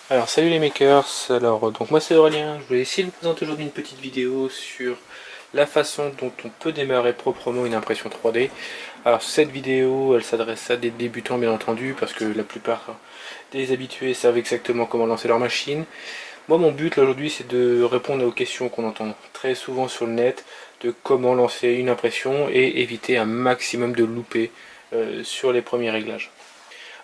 Alors salut les makers, donc moi c'est Aurélien, je vais essayer de vous présenter aujourd'hui une petite vidéo sur la façon dont on peut démarrer proprement une impression 3D. Alors cette vidéo elle s'adresse à des débutants bien entendu parce que la plupart des habitués savent exactement comment lancer leur machine. Moi mon but aujourd'hui c'est de répondre aux questions qu'on entend très souvent sur le net de comment lancer une impression et éviter un maximum de loupés sur les premiers réglages.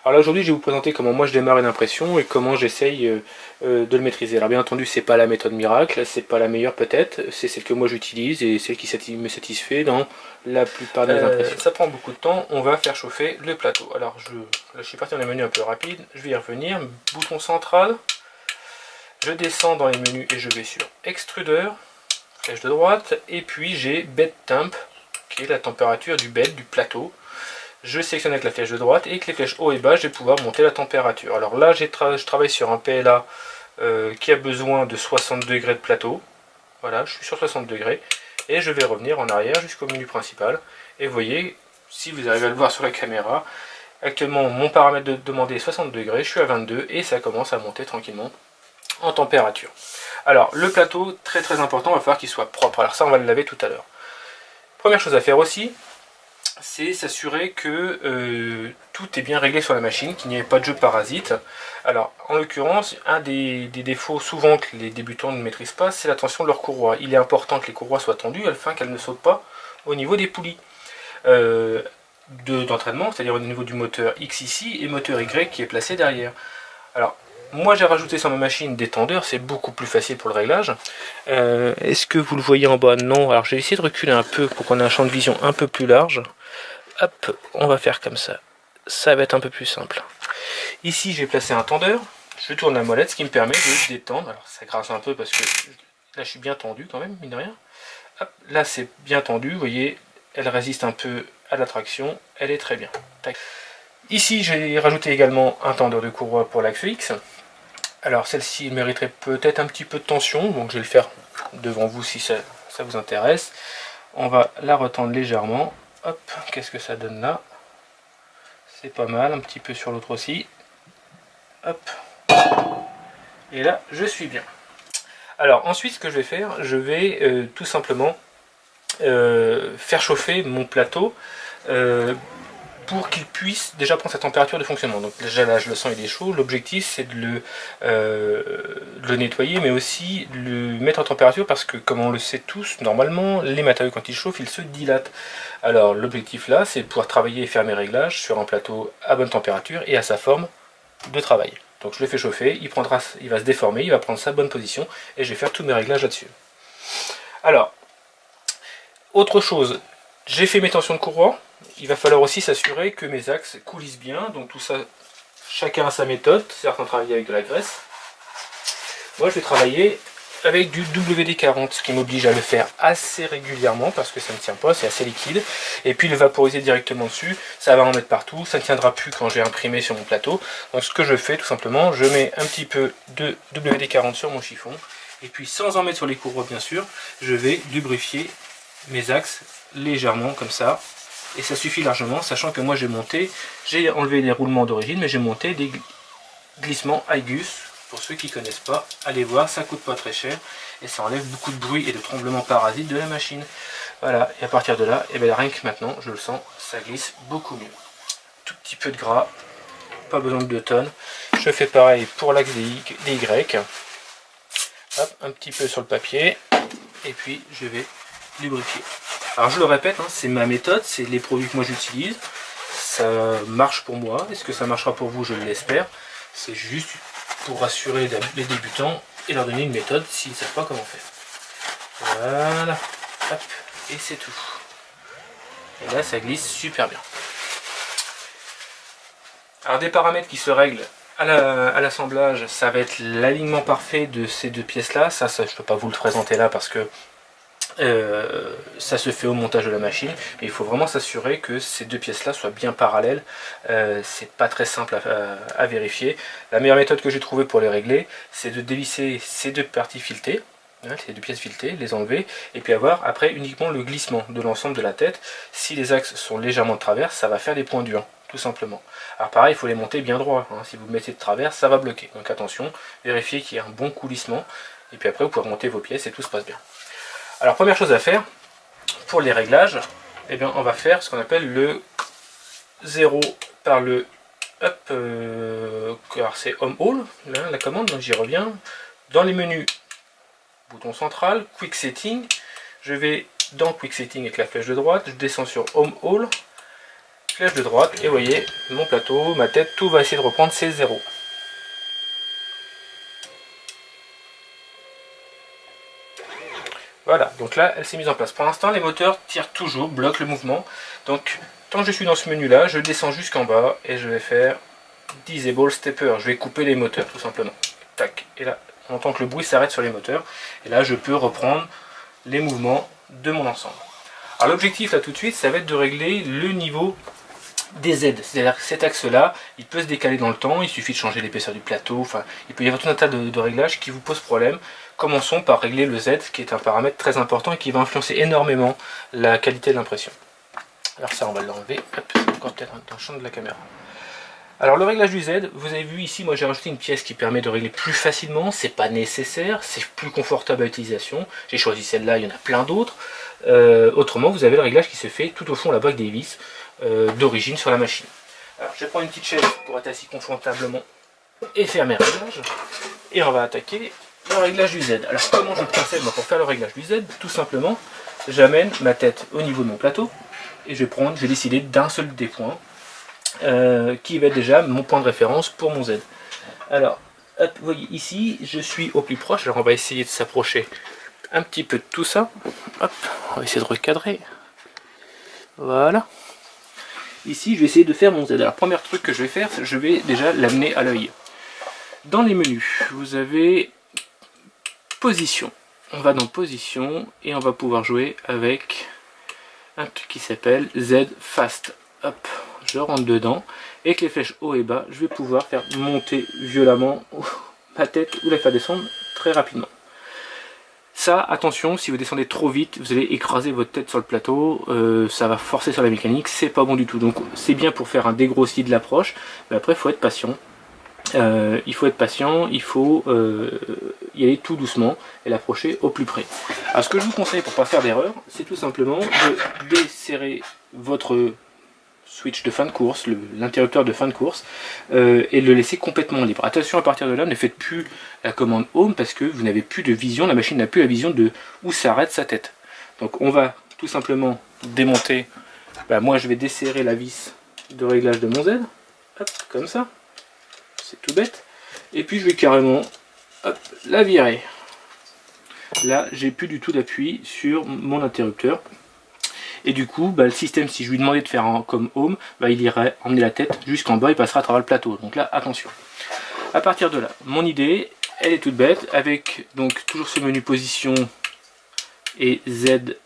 Alors là aujourd'hui je vais vous présenter comment moi je démarre une impression et comment j'essaye de le maîtriser. Alors bien entendu c'est pas la méthode miracle, c'est pas la meilleure peut-être, c'est celle que moi j'utilise et celle qui me satisfait dans la plupart de mes impressions. Ça prend beaucoup de temps, on va faire chauffer le plateau. Alors là je suis parti dans les menus un peu rapides, je vais y revenir, bouton central, je descends dans les menus et je vais sur extrudeur, flèche de droite, et puis j'ai bed temp qui est la température du bed, du plateau. Je sélectionne avec la flèche de droite et avec les flèches haut et bas, je vais pouvoir monter la température. Alors là, je travaille sur un PLA qui a besoin de 60 degrés de plateau. Voilà, je suis sur 60 degrés. Et je vais revenir en arrière jusqu'au menu principal. Et vous voyez, si vous arrivez à le voir sur la caméra, actuellement mon paramètre de demander est 60 degrés, je suis à 22 et ça commence à monter tranquillement en température. Alors le plateau, très très important, il va falloir qu'il soit propre. Alors ça, on va le laver tout à l'heure. Première chose à faire aussi, c'est s'assurer que tout est bien réglé sur la machine, qu'il n'y ait pas de jeu parasite. Alors, en l'occurrence, un des défauts souvent que les débutants ne maîtrisent pas, c'est la tension de leurs courroies. Il est important que les courroies soient tendues afin qu'elles ne sautent pas au niveau des poulies d'entraînement, c'est-à-dire au niveau du moteur X ici et moteur Y qui est placé derrière. Alors, moi j'ai rajouté sur ma machine des tendeurs, c'est beaucoup plus facile pour le réglage. Est-ce que vous le voyez en bas? Non. Alors j'ai essayé de reculer un peu pour qu'on ait un champ de vision un peu plus large. Hop, on va faire comme ça. Ça va être un peu plus simple. Ici j'ai placé un tendeur, je tourne la molette, ce qui me permet de détendre. Alors ça grince un peu parce que là je suis bien tendu quand même, mine de rien. Hop, là c'est bien tendu, vous voyez, elle résiste un peu à la traction, elle est très bien. Tac. Ici j'ai rajouté également un tendeur de courroie pour l'axe X. Alors celle-ci mériterait peut-être un petit peu de tension, donc je vais le faire devant vous si ça vous intéresse. On va la retendre légèrement. Hop, qu'est-ce que ça donne là? C'est pas mal, un petit peu sur l'autre aussi. Hop. Et là, je suis bien. Alors ensuite, ce que je vais faire, je vais tout simplement faire chauffer mon plateau pour qu'il puisse déjà prendre sa température de fonctionnement. Donc déjà là je le sens, il est chaud. L'objectif c'est de le nettoyer mais aussi le mettre en température parce que comme on le sait tous, normalement les matériaux quand ils chauffent ils se dilatent. Alors l'objectif là c'est de pouvoir travailler et faire mes réglages sur un plateau à bonne température et à sa forme de travail. Donc je le fais chauffer, il va se déformer, il va prendre sa bonne position et je vais faire tous mes réglages là-dessus. Alors, autre chose, j'ai fait mes tensions de courroie. Il va falloir aussi s'assurer que mes axes coulissent bien. Donc tout ça, chacun a sa méthode. Certains travaillent avec de la graisse. Moi, je vais travailler avec du WD-40, ce qui m'oblige à le faire assez régulièrement parce que ça ne tient pas, c'est assez liquide. Et puis le vaporiser directement dessus, ça va en mettre partout. Ça ne tiendra plus quand j'ai imprimé sur mon plateau. Donc ce que je fais tout simplement, je mets un petit peu de WD-40 sur mon chiffon. Et puis sans en mettre sur les courroies bien sûr, je vais lubrifier mes axes légèrement comme ça. Et ça suffit largement, sachant que moi j'ai enlevé les roulements d'origine, mais j'ai monté des glissements Aigus. Pour ceux qui ne connaissent pas, allez voir, ça coûte pas très cher et ça enlève beaucoup de bruit et de tremblements parasites de la machine. Voilà, et à partir de là, et bien rien que maintenant, je le sens, ça glisse beaucoup mieux. Tout petit peu de gras, pas besoin de 2 tonnes. Je fais pareil pour l'axe des Y. Hop, un petit peu sur le papier et puis je vais lubrifier. Alors je le répète, hein, c'est ma méthode, c'est les produits que moi j'utilise. Ça marche pour moi. Est-ce que ça marchera pour vous? Je l'espère. C'est juste pour rassurer les débutants et leur donner une méthode s'ils ne savent pas comment faire. Voilà. Hop. Et c'est tout. Et là ça glisse super bien. Alors des paramètres qui se règlent à l'assemblage, ça va être l'alignement parfait de ces deux pièces là. Ça je ne peux pas vous le présenter là parce que ça se fait au montage de la machine, mais il faut vraiment s'assurer que ces deux pièces là soient bien parallèles. C'est pas très simple à vérifier. La meilleure méthode que j'ai trouvée pour les régler, c'est de dévisser ces deux parties filetées, hein, ces deux pièces filetées, les enlever et puis avoir après uniquement le glissement de l'ensemble de la tête. Si les axes sont légèrement de travers, ça va faire des points durs tout simplement. Alors pareil, il faut les monter bien droit, hein. Si vous mettez de travers, ça va bloquer. Donc attention, vérifiez qu'il y ait un bon coulissement, et puis après vous pouvez remonter vos pièces et tout se passe bien. Alors première chose à faire, pour les réglages, eh bien, on va faire ce qu'on appelle le 0 par le up, alors c'est Home All, là, la commande, donc j'y reviens. Dans les menus, bouton central, Quick Setting, je vais dans Quick Setting avec la flèche de droite, je descends sur Home All, flèche de droite, et vous voyez, mon plateau, ma tête, tout va essayer de reprendre ses 0. Voilà, donc là, elle s'est mise en place. Pour l'instant, les moteurs tirent toujours, bloquent le mouvement. Donc, tant que je suis dans ce menu-là, je descends jusqu'en bas et je vais faire Disable Stepper. Je vais couper les moteurs, tout simplement. Tac. Et là, on entend que le bruit s'arrête sur les moteurs. Et là, je peux reprendre les mouvements de mon ensemble. Alors, l'objectif, là, tout de suite, ça va être de régler le niveau des aides. C'est-à-dire que cet axe-là, il peut se décaler dans le temps. Il suffit de changer l'épaisseur du plateau. Enfin, il peut y avoir tout un tas de réglages qui vous posent problème. Commençons par régler le Z, qui est un paramètre très important et qui va influencer énormément la qualité de l'impression. Alors ça, on va l'enlever. C'est encore peut-être dans le champ de la caméra. Alors le réglage du Z, vous avez vu ici, moi j'ai rajouté une pièce qui permet de régler plus facilement. C'est pas nécessaire, c'est plus confortable à l'utilisation. J'ai choisi celle-là, il y en a plein d'autres. Autrement, vous avez le réglage qui se fait tout au fond là-bas avec des vis d'origine sur la machine. Alors je vais prendre une petite chaise pour être assis confortablement et faire mes réglages. Et on va attaquer le réglage du Z. Alors comment je procède pour faire le réglage du Z? Tout simplement, j'amène ma tête au niveau de mon plateau et je vais décider d'un seul des points qui va être déjà mon point de référence pour mon Z. Alors, hop, vous voyez ici, je suis au plus proche. Alors on va essayer de s'approcher un petit peu de tout ça. Hop, on va essayer de recadrer. Voilà. Ici, je vais essayer de faire mon Z. Alors, premier truc que je vais faire, je vais déjà l'amener à l'œil. Dans les menus, vous avez position. On va dans position et on va pouvoir jouer avec un truc qui s'appelle Z Fast. Hop, je rentre dedans et avec les flèches haut et bas, je vais pouvoir faire monter violemment ma tête ou la faire descendre très rapidement. Ça, attention, si vous descendez trop vite, vous allez écraser votre tête sur le plateau, ça va forcer sur la mécanique, c'est pas bon du tout. Donc c'est bien pour faire un dégrossi de l'approche, mais après il faut être patient. Il faut y aller tout doucement et l'approcher au plus près. Alors ce que je vous conseille pour ne pas faire d'erreur, c'est tout simplement de desserrer votre switch de fin de course, l'interrupteur de fin de course, et de le laisser complètement libre. Attention, à partir de là, ne faites plus la commande Home parce que vous n'avez plus de vision, la machine n'a plus la vision de où s'arrête sa tête. Donc on va tout simplement démonter, moi je vais desserrer la vis de réglage de mon Z, hop, comme ça. C'est tout bête. Et puis je vais carrément hop, la virer. Là, j'ai plus du tout d'appui sur mon interrupteur. Et du coup, le système, si je lui demandais de faire comme Home, il irait emmener la tête jusqu'en bas et passera à travers le plateau. Donc là, attention. À partir de là, mon idée, elle est toute bête. Avec donc toujours ce menu position et Z.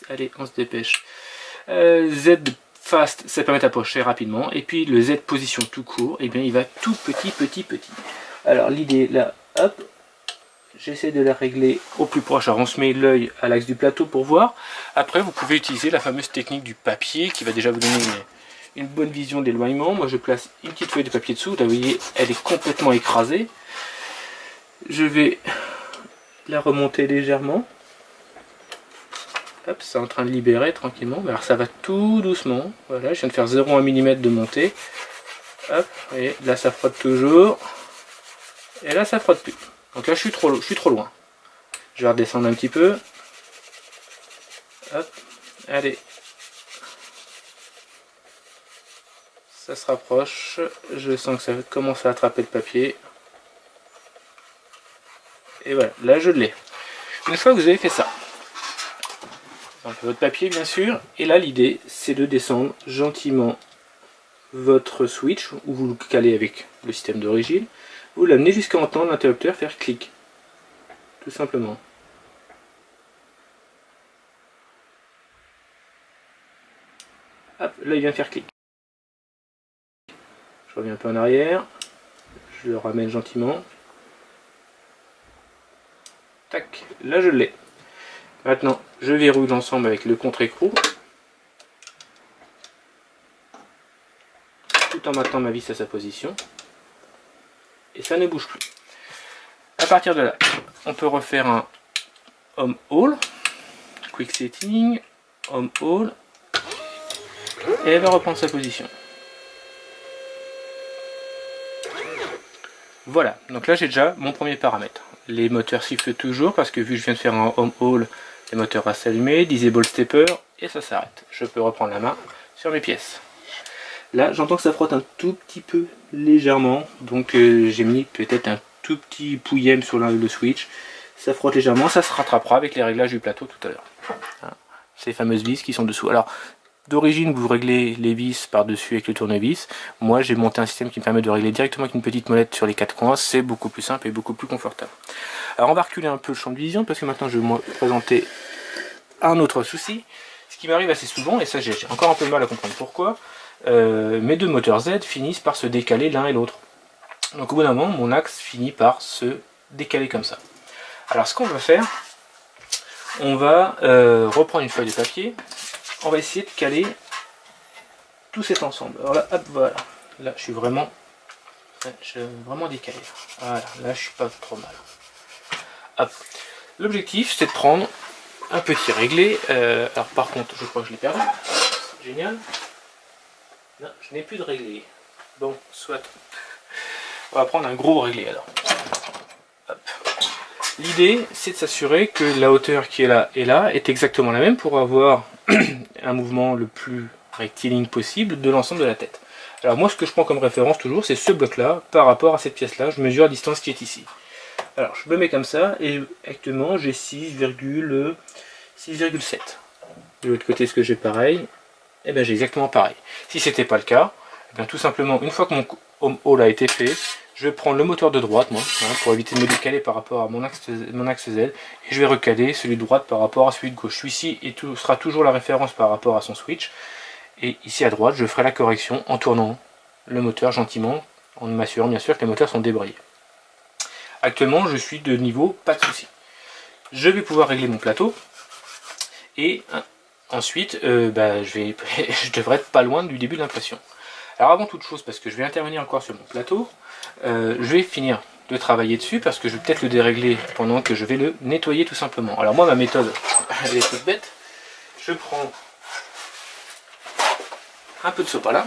Allez, on se dépêche. Z Fast, ça permet d'approcher rapidement. Et puis le Z position tout court, et bien il va tout petit. Alors l'idée là, hop, j'essaie de la régler au plus proche. Alors on se met l'œil à l'axe du plateau pour voir. Après vous pouvez utiliser la fameuse technique du papier qui va déjà vous donner une bonne vision d'éloignement. Moi je place une petite feuille de papier dessous. Là vous voyez, elle est complètement écrasée. Je vais la remonter légèrement. Hop, c'est en train de libérer tranquillement. Alors ça va tout doucement. Voilà, je viens de faire 0,1 mm de montée. Hop, et là ça frotte toujours. Et là ça frotte plus. Donc là je suis trop loin. Je vais redescendre un petit peu. Hop, allez. Ça se rapproche. Je sens que ça commence à attraper le papier. Et voilà, là je l'ai. Une fois que vous avez fait ça, un peu votre papier bien sûr, et là l'idée c'est de descendre gentiment votre switch, ou vous le calez avec le système d'origine, vous l'amenez jusqu'à entendre l'interrupteur faire clic, tout simplement. Hop, là il vient faire clic. Je reviens un peu en arrière, je le ramène gentiment. Tac, là je l'ai. Maintenant, je verrouille l'ensemble avec le contre-écrou. remettant maintenant ma vis à sa position. Et ça ne bouge plus. À partir de là, on peut refaire un home all, quick setting, home all, et elle va reprendre sa position. Voilà, donc là j'ai déjà mon premier paramètre. Les moteurs sifflent toujours parce que vu que je viens de faire un home all, les moteurs restent allumés, disable stepper, et ça s'arrête. Je peux reprendre la main sur mes pièces. Là j'entends que ça frotte un tout petit peu légèrement, donc j'ai mis peut-être un tout petit pouillem sur le switch. Ça frotte légèrement, ça se rattrapera avec les réglages du plateau tout à l'heure. Hein, ces fameuses vis qui sont dessous. Alors d'origine vous réglez les vis par dessus avec le tournevis. Moi j'ai monté un système qui me permet de régler directement avec une petite molette sur les quatre coins. C'est beaucoup plus simple et beaucoup plus confortable. Alors on va reculer un peu le champ de vision parce que maintenant je vais vous présenter un autre souci. Ce qui m'arrive assez souvent, et ça j'ai encore un peu de mal à comprendre pourquoi, mes deux moteurs Z finissent par se décaler l'un et l'autre. Donc au bout d'un moment mon axe finit par se décaler comme ça. Alors ce qu'on va faire, on va reprendre une feuille de papier. On va essayer de caler tout cet ensemble. Alors là, hop, voilà. Là, je suis vraiment décalé. Voilà, là, je suis pas trop mal. Hop. L'objectif, c'est de prendre un petit réglé. Alors, par contre, je crois que je l'ai perdu. Génial. Non, je n'ai plus de réglé. Bon, soit. On va prendre un gros réglé alors. L'idée, c'est de s'assurer que la hauteur qui est là et là est exactement la même pour avoir un mouvement le plus rectiligne possible de l'ensemble de la tête. Alors moi, ce que je prends comme référence toujours, c'est ce bloc-là par rapport à cette pièce-là. Je mesure la distance qui est ici. Alors, je me mets comme ça et actuellement, j'ai 6,7. De l'autre côté, est-ce que j'ai pareil? Eh bien, j'ai exactement pareil. Si ce n'était pas le cas, eh bien, tout simplement, une fois que mon home all a été fait, je vais prendre le moteur de droite, moi, hein, pour éviter de me décaler par rapport à mon axe Z, et je vais recaler celui de droite par rapport à celui de gauche. Celui-ci sera toujours la référence par rapport à son switch. Et ici à droite, je ferai la correction en tournant le moteur gentiment, en m'assurant bien sûr que les moteurs sont débrayés. Actuellement, je suis de niveau, pas de souci. Je vais pouvoir régler mon plateau, et ensuite, je devrais être pas loin du début de l'impression. Alors avant toute chose, parce que je vais intervenir encore sur mon plateau, je vais finir de travailler dessus parce que je vais peut-être le dérégler pendant que je vais le nettoyer tout simplement. Alors moi ma méthode, elle est toute bête. Je prends un peu de sopalin,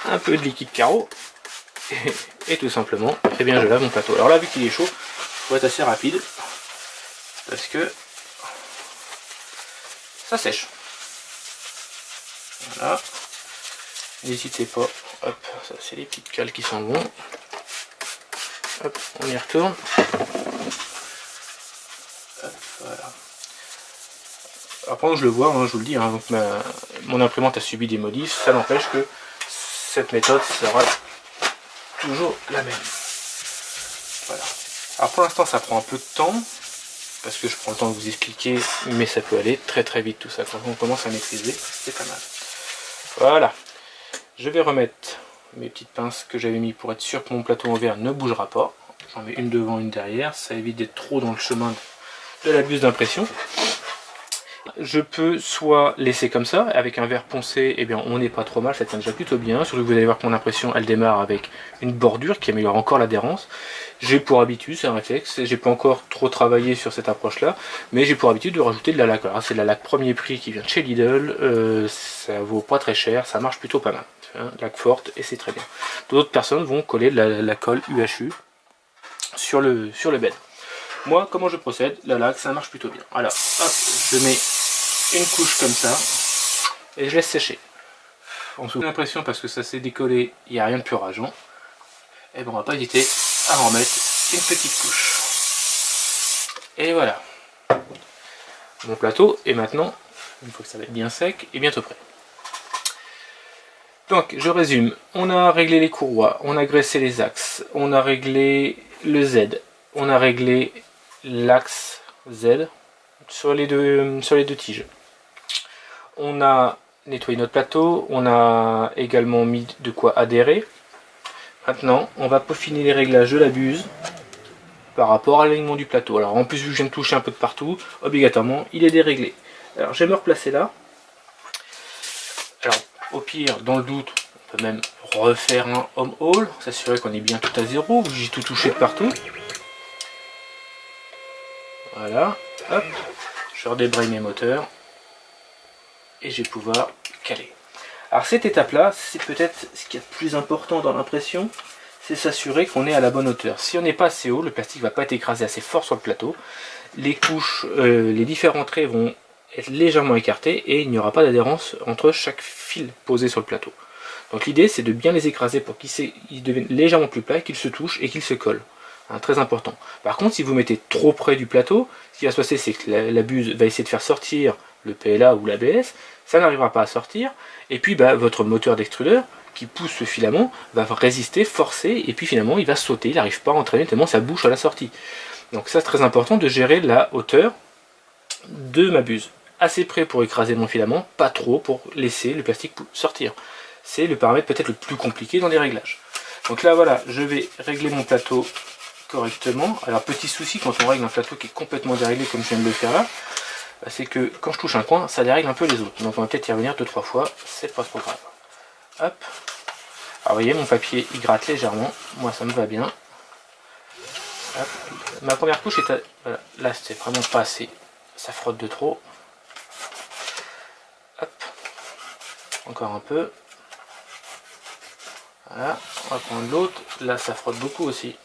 un peu de liquide carreau et tout simplement, eh bien je lave mon plateau. Alors là vu qu'il est chaud, il faut être assez rapide parce que ça sèche. Voilà. N'hésitez pas, hop, ça c'est les petites cales qui sont bons. Hop, on y retourne. Hop, voilà. Alors pendant que je le vois, hein, je vous le dis, hein, donc mon imprimante a subi des modifs, ça n'empêche que cette méthode sera toujours la même. Voilà. Alors pour l'instant ça prend un peu de temps, parce que je prends le temps de vous expliquer, mais ça peut aller très très vite tout ça. Quand on commence à maîtriser, c'est pas mal. Voilà. Je vais remettre mes petites pinces que j'avais mis pour être sûr que mon plateau en verre ne bougera pas. J'en mets une devant, une derrière, ça évite d'être trop dans le chemin de la buse d'impression. Je peux soit laisser comme ça, avec un verre poncé, eh bien on n'est pas trop mal, ça tient déjà plutôt bien. Surtout que vous allez voir que mon impression elle démarre avec une bordure qui améliore encore l'adhérence. J'ai pour habitude, c'est un réflexe, j'ai pas encore trop travaillé sur cette approche là, mais j'ai pour habitude de rajouter de la laque. Alors c'est de la laque premier prix qui vient de chez Lidl, ça vaut pas très cher, ça marche plutôt pas mal. Hein, laque forte et c'est très bien. D'autres personnes vont coller de la colle UHU sur le bed. Moi comment je procède? La laque ça marche plutôt bien. Alors hop, je mets une couche comme ça et je laisse sécher. On se fait l'impression parce que ça s'est décollé, il n'y a rien de plus rageant. Et bon, on va pas hésiter à en mettre une petite couche. Et voilà. Mon plateau est maintenant, une fois que ça va être bien sec, et bientôt prêt. Donc je résume, on a réglé les courroies, on a graissé les axes, on a réglé le Z, on a réglé l'axe Z sur les deux tiges. On a nettoyé notre plateau, on a également mis de quoi adhérer. Maintenant, on va peaufiner les réglages de la buse par rapport à l'alignement du plateau. Alors en plus, vu que je viens de toucher un peu de partout, obligatoirement, il est déréglé. Alors je vais me replacer là. Alors au pire, dans le doute, on peut même refaire un home haul, s'assurer qu'on est bien tout à zéro, j'ai tout touché de partout. Voilà, hop, je redébraye mes moteurs et je vais pouvoir caler. Alors cette étape-là, c'est peut-être ce qui est le plus important dans l'impression, c'est s'assurer qu'on est à la bonne hauteur. Si on n'est pas assez haut, le plastique ne va pas être écrasé assez fort sur le plateau. Les couches, les différents traits vont être légèrement écartés et il n'y aura pas d'adhérence entre chaque fil posé sur le plateau. Donc l'idée c'est de bien les écraser pour qu'ils deviennent légèrement plus plats, qu'ils se touchent et qu'ils se collent. Hein, très important. Par contre, si vous mettez trop près du plateau, ce qui va se passer c'est que la buse va essayer de faire sortir le PLA ou l'ABS, ça n'arrivera pas à sortir, et puis votre moteur d'extrudeur qui pousse ce filament va résister, forcer, et puis finalement il va sauter, il n'arrive pas à entraîner tellement ça bouche à la sortie. Donc ça c'est très important de gérer la hauteur de ma buse. Assez près pour écraser mon filament, pas trop pour laisser le plastique sortir. C'est le paramètre peut-être le plus compliqué dans les réglages. Donc là voilà, je vais régler mon plateau correctement. Alors petit souci quand on règle un plateau qui est complètement déréglé comme je viens de le faire là, c'est que quand je touche un coin, ça dérègle un peu les autres. Donc on va peut-être y revenir 2-3 fois, c'est pas trop grave. Hop. Alors vous voyez, mon papier il gratte légèrement, moi ça me va bien. Hop. Ma première couche est à... voilà. Là c'est vraiment pas assez, ça frotte de trop. Hop. Encore un peu. Voilà, on va prendre l'autre, là ça frotte beaucoup aussi.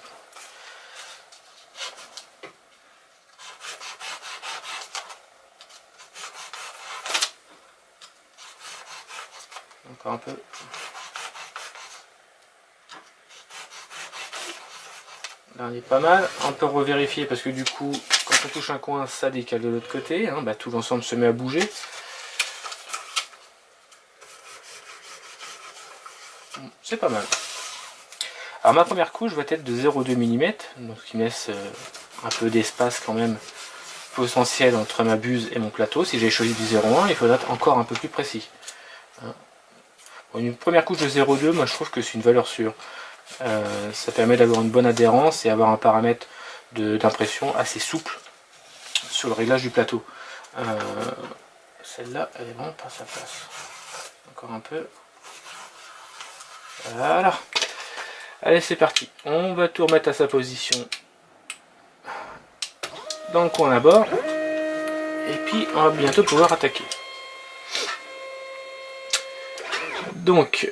Encore un peu. Là on est pas mal. On peut revérifier parce que du coup, quand on touche un coin, ça décale de l'autre côté. Hein, tout l'ensemble se met à bouger. C'est pas mal. Alors ma première couche va être de 0,2 mm, donc ce qui me laisse un peu d'espace quand même potentiel entre ma buse et mon plateau. Si j'ai choisi du 0,1, il faudra être encore un peu plus précis. Hein. Bon, une première couche de 0,2, moi je trouve que c'est une valeur sûre. Ça permet d'avoir une bonne adhérence et avoir un paramètre d'impression assez souple sur le réglage du plateau. Celle-là, elle est vraiment pas à sa place. Encore un peu. Voilà. Allez, c'est parti. On va tout remettre à sa position dans le coin là-bas. Et puis, on va bientôt pouvoir attaquer. Donc,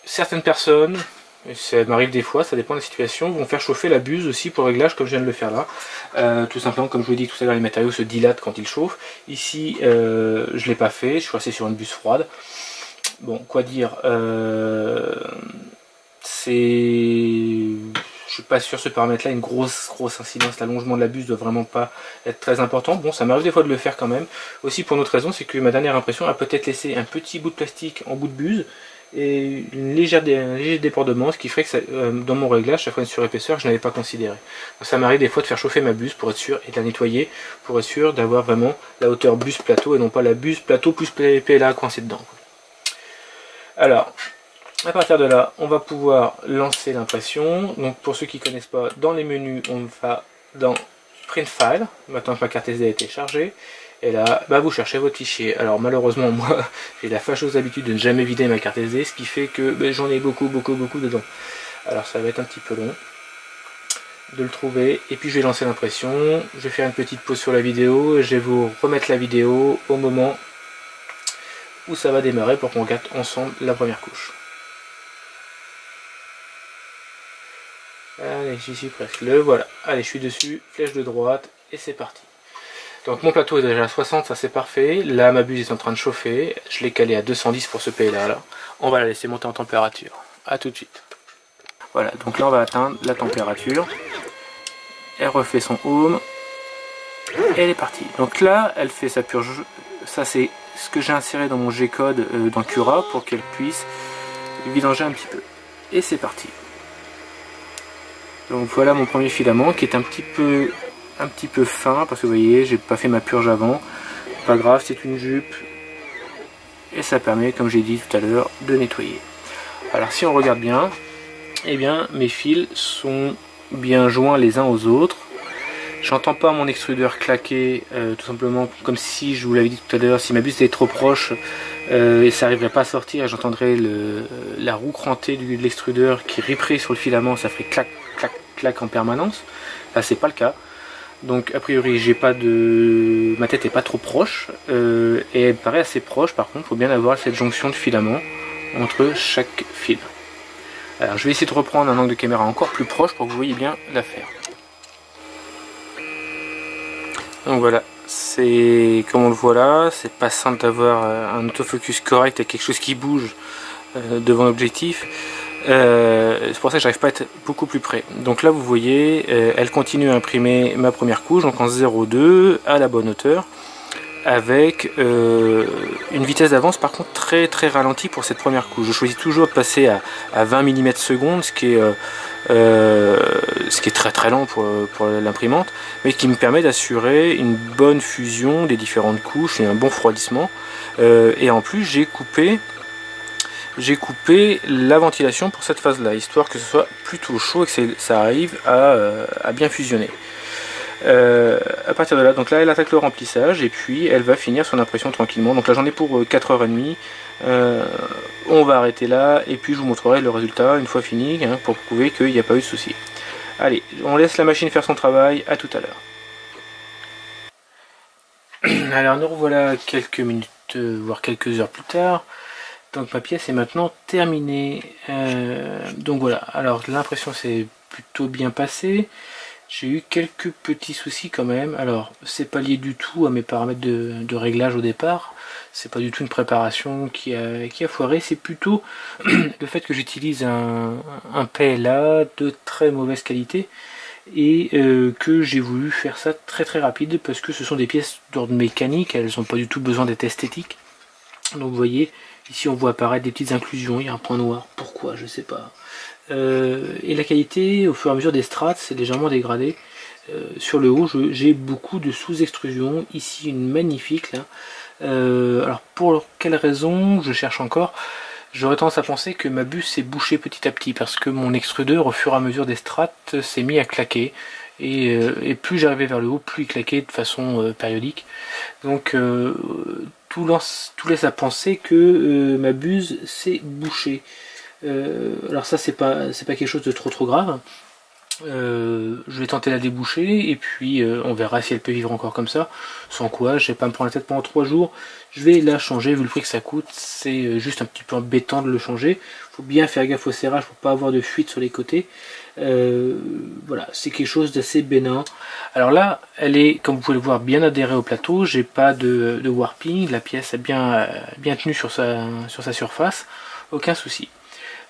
certaines personnes, et ça m'arrive des fois, ça dépend de la situation, vont faire chauffer la buse aussi pour le réglage comme je viens de le faire là. Tout simplement, comme je vous ai dit tout à l'heure, les matériaux se dilatent quand ils chauffent. Ici, je ne l'ai pas fait, je suis resté sur une buse froide. Bon, quoi dire, je suis pas sûr ce paramètre là, une grosse incidence, l'allongement de la buse doit vraiment pas être très important. Bon, ça m'arrive des fois de le faire quand même. Aussi pour une autre raison, c'est que ma dernière impression a peut-être laissé un petit bout de plastique en bout de buse et un léger débordement, ce qui ferait que ça, dans mon réglage, ça ferait une surépaisseur que je n'avais pas considéré. Donc ça m'arrive des fois de faire chauffer ma buse pour être sûr et de la nettoyer pour être sûr d'avoir vraiment la hauteur buse plateau et non pas la buse plateau plus PLA coincé dedans. Alors, à partir de là, on va pouvoir lancer l'impression. Donc pour ceux qui ne connaissent pas, dans les menus, on va dans Print File. Maintenant que ma carte SD a été chargée. Et là, vous cherchez votre fichier. Alors malheureusement, moi, j'ai la fâcheuse habitude de ne jamais vider ma carte SD, ce qui fait que j'en ai beaucoup dedans. Alors ça va être un petit peu long de le trouver. Et puis je vais lancer l'impression. Je vais faire une petite pause sur la vidéo. Je vais vous remettre la vidéo au moment où ça va démarrer pour qu'on regarde ensemble la première couche. Allez, j'y suis presque. Le voilà. Allez, je suis dessus. Flèche de droite et c'est parti. Donc mon plateau est déjà à 60, ça c'est parfait. Là, ma buse est en train de chauffer. Je l'ai calé à 210 pour ce PLA là. On va la laisser monter en température. A tout de suite. Voilà, donc là on va atteindre la température. Elle refait son home. Et elle est partie. Donc là, elle fait sa purge. Ça c'est ce que j'ai inséré dans mon G-code dans Cura pour qu'elle puisse vidanger un petit peu. Et c'est parti. Donc voilà mon premier filament qui est un petit peu fin parce que vous voyez, j'ai pas fait ma purge avant. Pas grave, c'est une jupe. Et ça permet, comme j'ai dit tout à l'heure, de nettoyer. Alors si on regarde bien, eh bien mes fils sont bien joints les uns aux autres. J'entends pas mon extrudeur claquer, tout simplement comme si, je vous l'avais dit tout à l'heure, si ma buse était trop proche, et ça n'arriverait pas à sortir, j'entendrais la roue crantée de l'extrudeur qui riperait sur le filament, ça ferait clac, clac, clac en permanence. Là c'est pas le cas. Donc a priori j'ai pas de. Ma tête est pas trop proche, et elle paraît assez proche. Par contre, il faut bien avoir cette jonction de filament entre chaque fil. Alors je vais essayer de reprendre un angle de caméra encore plus proche pour que vous voyez bien l'affaire. Donc voilà, c'est comme on le voit là, c'est pas simple d'avoir un autofocus correct avec quelque chose qui bouge devant l'objectif. C'est pour ça que j'arrive pas à être beaucoup plus près. Donc là vous voyez, elle continue à imprimer ma première couche, donc en 0,2 à la bonne hauteur, avec une vitesse d'avance par contre très très ralentie pour cette première couche. Je choisis toujours de passer à 20 mm secondes, ce qui est très très lent pour l'imprimante, mais qui me permet d'assurer une bonne fusion des différentes couches et un bon refroidissement. Et en plus j'ai coupé la ventilation pour cette phase là, histoire que ce soit plutôt chaud et que ça arrive à bien fusionner. À partir de là, donc là elle attaque le remplissage et puis elle va finir son impression tranquillement. Donc là j'en ai pour 4h30. On va arrêter là et puis je vous montrerai le résultat une fois fini, hein, pour prouver qu'il n'y a pas eu de souci. Allez, on laisse la machine faire son travail, à tout à l'heure. Alors nous revoilà quelques minutes, voire quelques heures plus tard. Donc ma pièce est maintenant terminée. Donc voilà, alors l'impression s'est plutôt bien passée. J'ai eu quelques petits soucis quand même. Alors c'est pas lié du tout à mes paramètres de réglage au départ. C'est pas du tout une préparation qui a foiré. C'est plutôt le fait que j'utilise un PLA de très mauvaise qualité. Et que j'ai voulu faire ça très très rapide parce que ce sont des pièces d'ordre mécanique. Elles n'ont pas du tout besoin d'être esthétiques. Donc vous voyez, ici on voit apparaître des petites inclusions, il y a un point noir, pourquoi, je sais pas. Et la qualité, au fur et à mesure des strates, c'est légèrement dégradé. Sur le haut, j'ai beaucoup de sous-extrusions, ici une magnifique là. Alors pour quelle raison, je cherche encore. J'aurais tendance à penser que ma buse s'est bouchée petit à petit, parce que mon extrudeur, au fur et à mesure des strates, s'est mis à claquer. Et plus j'arrivais vers le haut, plus il claquait de façon périodique. Donc tout laisse à penser que ma buse s'est bouchée. Alors ça c'est pas quelque chose de trop grave. Je vais tenter la déboucher et puis on verra si elle peut vivre encore comme ça. Sans quoi, je vais pas me prendre la tête pendant 3 jours. Je vais la changer vu le prix que ça coûte. C'est juste un petit peu embêtant de le changer. Faut bien faire gaffe au serrage pour pas avoir de fuite sur les côtés. Voilà, c'est quelque chose d'assez bénin. Alors là, elle est, comme vous pouvez le voir, bien adhérée au plateau. J'ai pas de warping. La pièce est bien tenue sur sa surface. Aucun souci.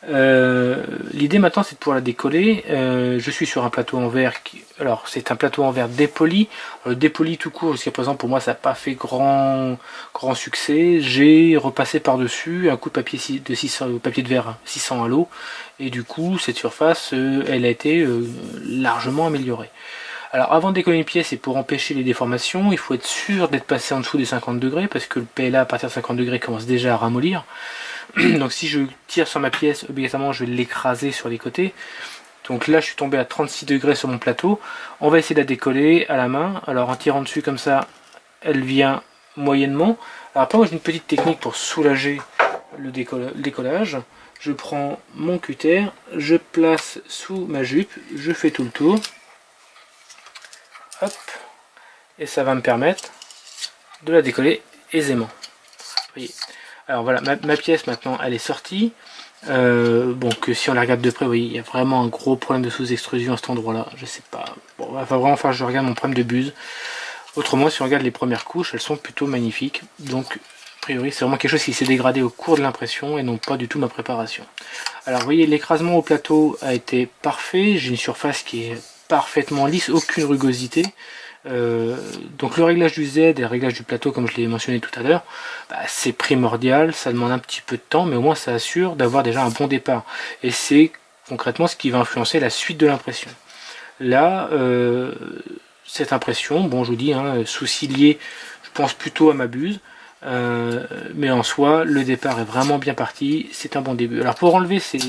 L'idée maintenant c'est de pouvoir la décoller. Je suis sur un plateau en verre alors c'est un plateau en verre dépoli. Dépoli tout court jusqu'à présent pour moi ça n'a pas fait grand succès. J'ai repassé par dessus un coup de papier de verre 600 à l'eau et du coup cette surface elle a été largement améliorée. Alors avant de décoller une pièce et pour empêcher les déformations, il faut être sûr d'être passé en dessous des 50 degrés parce que le PLA à partir de 50 degrés commence déjà à ramollir. Donc si je tire sur ma pièce, obligatoirement je vais l'écraser sur les côtés. Donc là je suis tombé à 36 degrés sur mon plateau. On va essayer de la décoller à la main. Alors en tirant dessus comme ça, elle vient moyennement. Alors après moi j'ai une petite technique pour soulager le décollage. Je prends mon cutter, je place sous ma jupe, je fais tout le tour. Hop. Et ça va me permettre de la décoller aisément. Vous voyez. Alors voilà, ma pièce maintenant elle est sortie. Bon, que si on la regarde de près, vous voyez, il y a vraiment un gros problème de sous-extrusion à cet endroit là. Je sais pas. Bon, il va vraiment falloir que je regarde mon problème de buse. Autrement, si on regarde les premières couches, elles sont plutôt magnifiques. Donc, a priori, c'est vraiment quelque chose qui s'est dégradé au cours de l'impression et non pas du tout ma préparation. Alors, vous voyez, l'écrasement au plateau a été parfait. J'ai une surface qui est parfaitement lisse, aucune rugosité. Donc le réglage du Z et le réglage du plateau comme je l'ai mentionné tout à l'heure, c'est primordial, ça demande un petit peu de temps mais au moins ça assure d'avoir déjà un bon départ et c'est concrètement ce qui va influencer la suite de l'impression. Là cette impression, bon je vous dis, hein, souci lié je pense plutôt à ma buse, mais en soi le départ est vraiment bien parti, c'est un bon début. Alors pour enlever ces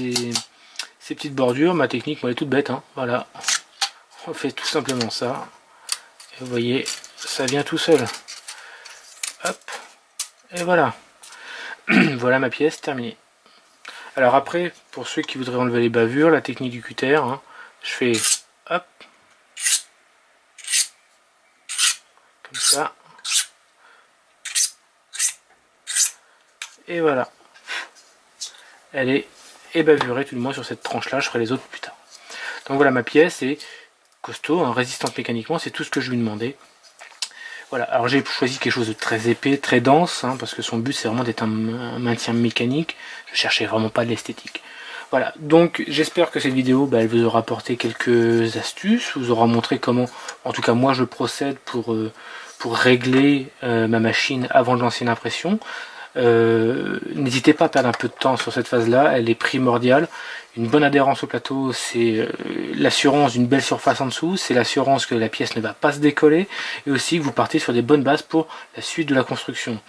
petites bordures, ma technique elle est toute bête, hein, voilà, on fait tout simplement ça. vous voyez, ça vient tout seul. Hop, et voilà. Voilà ma pièce terminée. Alors après, pour ceux qui voudraient enlever les bavures, la technique du cutter, hein, je fais hop, comme ça. Et voilà. Elle est ébavurée tout du moins sur cette tranche là, je ferai les autres plus tard. Donc voilà, ma pièce est costaud, hein, résistante mécaniquement, c'est tout ce que je lui demandais. Voilà, alors j'ai choisi quelque chose de très épais, très dense, hein, parce que son but c'est vraiment d'être un maintien mécanique, je cherchais vraiment pas de l'esthétique. Voilà, donc j'espère que cette vidéo elle vous aura apporté quelques astuces, vous aura montré comment, en tout cas moi je procède pour régler ma machine avant de lancer une impression. N'hésitez pas à perdre un peu de temps sur cette phase là, elle est primordiale. Une bonne adhérence au plateau, c'est l'assurance d'une belle surface en dessous, c'est l'assurance que la pièce ne va pas se décoller, et aussi que vous partez sur des bonnes bases pour la suite de la construction.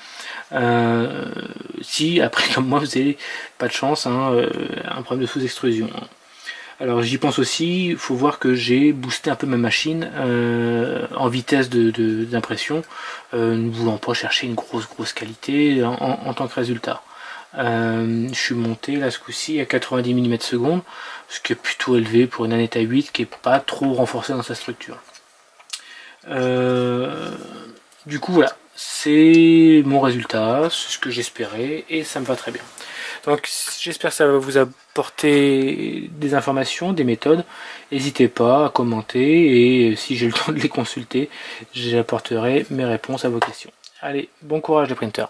Si après comme moi vous n'avez pas de chance, hein, un problème de sous-extrusion. Alors j'y pense aussi, il faut voir que j'ai boosté un peu ma machine en vitesse d'impression, ne voulant pas chercher une grosse qualité en tant que résultat. Je suis monté là ce coup-ci à 90 mm/s, ce qui est plutôt élevé pour une Anetta 8 qui n'est pas trop renforcée dans sa structure. Du coup voilà, c'est mon résultat, c'est ce que j'espérais et ça me va très bien. Donc j'espère que ça va vous apporter des informations, des méthodes. N'hésitez pas à commenter et si j'ai le temps de les consulter, j'apporterai mes réponses à vos questions. Allez, bon courage les printers.